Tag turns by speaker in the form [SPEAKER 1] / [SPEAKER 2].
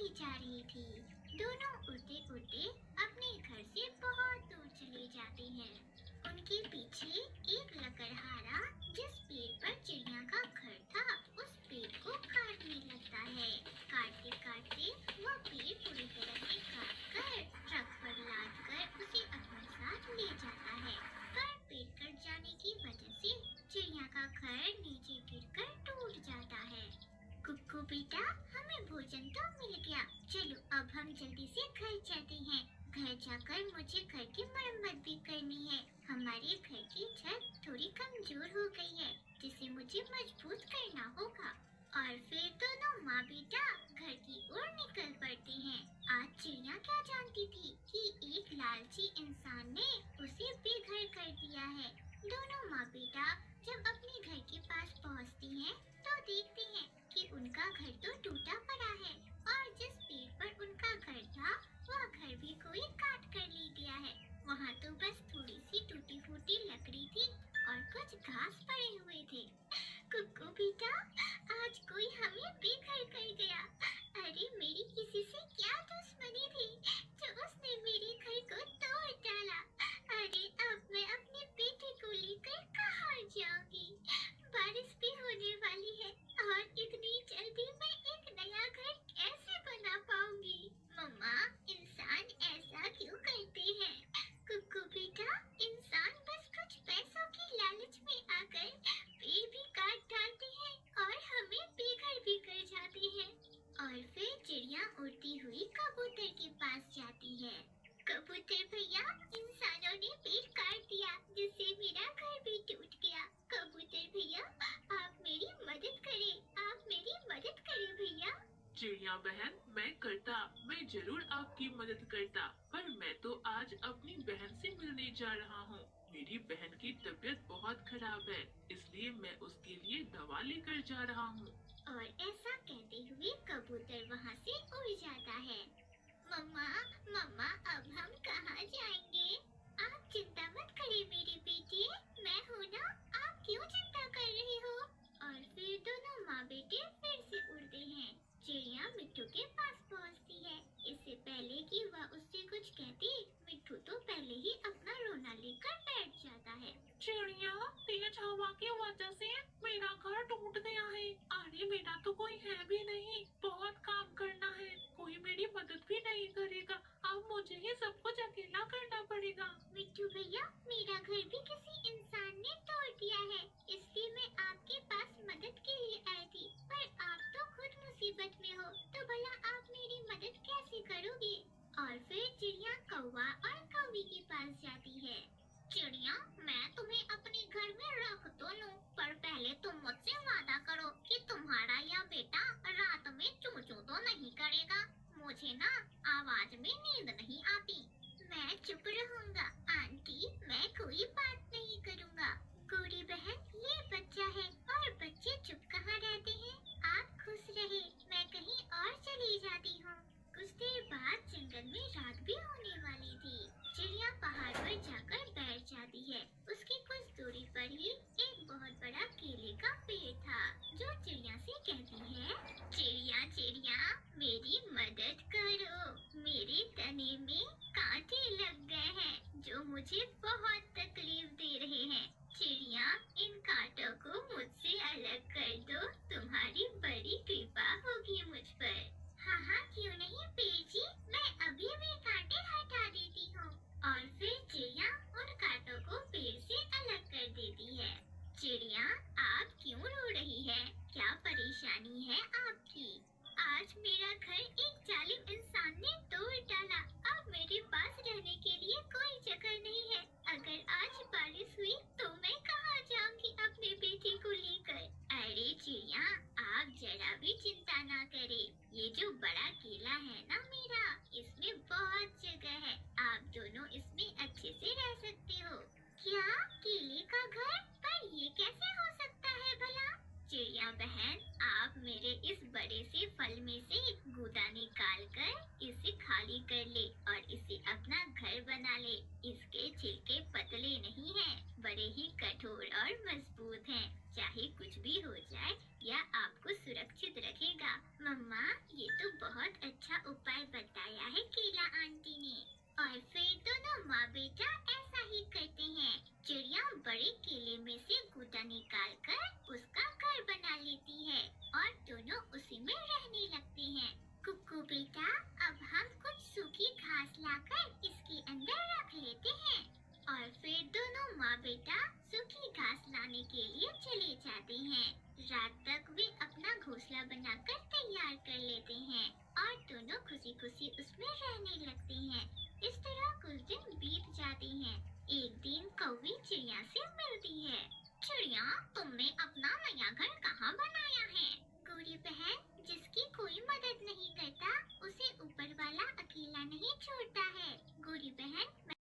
[SPEAKER 1] जा रही थी। दोनों उड़ते उड़ते अपने घर से बहुत दूर चले जाते हैं। उनके पीछे एक लकड़हारा जिस पेड़ पर चिड़िया का घर था उस पेड़ को काटने लगता है। काटते काटते वह पेड़ पूरी तरह से काट कर ट्रक पर लाद कर उसे अपने साथ ले जाता है। पर पेड़ कट जाने की वजह से चिड़िया का घर नीचे गिरकर टूट जाता है। कुक्कू बेटा, हमें भोजन तो मिल गया। चलो अब हम जल्दी से घर चलते हैं। घर जाकर मुझे घर की मरम्मत भी करनी है। हमारे घर की छत थोड़ी कमजोर हो गई है जिसे मुझे मजबूत करना होगा। और फिर दोनों माँ बेटा घर की ओर निकल पड़ते हैं। आज चिड़िया क्या जानती थी कि एक लालची इंसान ने उसे बेघर कर दिया है। दोनों माँ बेटा जब अपने घर के पास पहुँचती हैं तो देखते हैं कि उनका घर तो टूटा पड़ा है और जिस पेड़ पर उनका घर था वह घर भी कोई काट कर ले गया है। वहाँ तो बस थोड़ी सी टूटी फूटी लकड़ी थी और कुछ घास पड़े हुए थे। कुक्कू बेटा, आज कोई हमें बेघर कर गया। अरे मेरी किसी से क्या दुश्मनी थी जो उसने मेरे घर को तोड़ डाला। अरे अब मैं अपने बेटे को लेकर कहाँ जाऊंगी। बारिश भी होने वाली है और इतनी जल्दी मैं एक नया घर कैसे बना पाऊंगी। मम्मा, इंसान ऐसा क्यों करते हैं? कुक्कू बेटा, इंसान बस कुछ पैसों की लालच में आकर पेड़ भी काट डालते हैं और हमें बेघर भी कर जाते हैं। और फिर चिड़िया उड़ती हुई कबूतर के पास जाती है। कबूतर भैया, इंसानों ने पेड़ काट दिया जिससे मेरा घर भी टूट गया। कबूतर भैया, आप मेरी मदद करें। आप मेरी मदद करें भैया।
[SPEAKER 2] चिड़िया बहन, मैं जरूर आपकी मदद करता, पर मैं तो आज अपनी बहन से मिलने जा रहा हूँ। मेरी बहन की तबीयत बहुत खराब है, इसलिए मैं उसके लिए दवा लेकर जा रहा हूँ।
[SPEAKER 1] और ऐसा कहते हुए कबूतर वहाँ से उड़ जाता है। मम्मा, मम्मा, अब हम कहाँ जाएंगे? आप चिंता मत करिए मेरे बेटे, मैं हूँ ना। आप क्यों चिंता कर रही हो? और फिर दोनों माँ बेटे फिर से उड़ते हैं। चिड़िया मिट्ठू के पास पहुँचती है। इससे पहले कि वह उससे कुछ कहती, मिट्ठू तो पहले ही अपना रोना लेकर बैठ जाता है।
[SPEAKER 2] चिड़िया, तेज हवा की वजह से मेरा घर टूट गया है। अरे मेरा तो कोई है भी नहीं, बहुत काम करना है, कोई मेरी मदद भी नहीं करेगा। अब मुझे ही सब कुछ अकेला करना पड़ेगा।
[SPEAKER 1] मिट्ठू भैया, मेरा घर भी किसी इंसान ने तोड़ दिया है, इसलिए मैं आपके पास मदद के लिए आई थी। पर आप तो खुद मुसीबत में हो, तो भला आप मेरी मदद कैसे करोगे? और फिर चिड़िया कौवा और कौवी के पास जाती है। चिड़िया, मैं तुम्हें अपने घर में रख तो लूं, पर पहले तुम मुझसे वादा करो कि तुम्हारा यह बेटा रात में चूं चूं तो नहीं करेगा। मुझे ना आवाज में नींद नहीं आती। मैं चुप रहूंगा आंटी, मैं कोई बात नहीं करूंगा। गोरी बहन, ये बच्चा है और बच्चे चुप कहाँ रहते हैं। आप खुश रहे, मैं कहीं और चली जाती हूँ। कुछ देर बाद जंगल में रात भी होने वाली थी। चिड़िया पहाड़ पर जाकर बैठ जाती है। उसकी कुछ दूरी पर ही एक बहुत बड़ा केले का पेड़ था, जो चिड़िया से कहती है, चिड़िया चिड़िया, मेरी मदद करो। मेरे तने में कांटे लग गए हैं जो मुझे बहुत तकलीफ दे रहे हैं। चिड़िया, इन कांटों को मुझसे अलग कर दो, तुम्हारी बड़ी कृपा होगी मुझ पर। हाँ हाँ, क्यों नहीं पेड़ जी, मैं अभी भी कांटे हटा देती हूँ। और फिर चिड़िया उन कांटों को पेड़ से अलग कर देती है। चिड़िया, आप क्यों रो रही है? क्या परेशानी है आपकी? आज मेरा घर एक जालिम इंसान ने तोड़ डाला। अब मेरे पास रहने के लिए कोई जगह नहीं है। अगर आज बारिश हुई तो मैं कहाँ जाऊंगी अपने बेटे को लेकर? अरे चिड़िया, आप जरा भी चिंता ना करें। ये जो बड़ा केला है ना मेरा, इसमें बहुत जगह है। आप दोनों इसमें अच्छे से रह सकते हो। क्या केले का घर? पर ये कैसे हो सकता है भला? चिड़िया बहन, आप मेरे इस बड़े से फल में से गूदा निकाल कर इसे खाली कर ले और इसे अपना घर बना ले। इसके छिलके पतले नहीं हैं, बड़े ही कठोर और मजबूत हैं। चाहे कुछ भी हो जाए, यह आपको सुरक्षित रखेगा। मम्मा, ये तो बहुत बहुत अच्छा उपाय बताया है केला आंटी ने। और फिर दोनों माँ बेटा ऐसा ही करते हैं। चिड़िया बड़े केले में से गूदा निकालकर उसका घर बना लेती है और दोनों उसी में रहने लगते हैं। कुक्कू बेटा, अब हम कुछ सूखी घास लाकर इसके अंदर रख लेते हैं। और फिर दोनों माँ बेटा सूखी घास लाने के लिए चले जाते हैं। रात तक वे अपना घोंसला बनाकर तैयार कर लेते हैं और दोनों खुशी खुशी उसमें रहने लगते हैं। इस तरह कुछ दिन बीत जाते हैं। एक दिन कौवी चिड़िया से मिलती है। चिड़िया, तुमने अपना नया घर कहाँ बनाया है? गोरी बहन, जिसकी कोई मदद नहीं करता उसे ऊपर वाला अकेला नहीं छोड़ता है। गोरी बहन,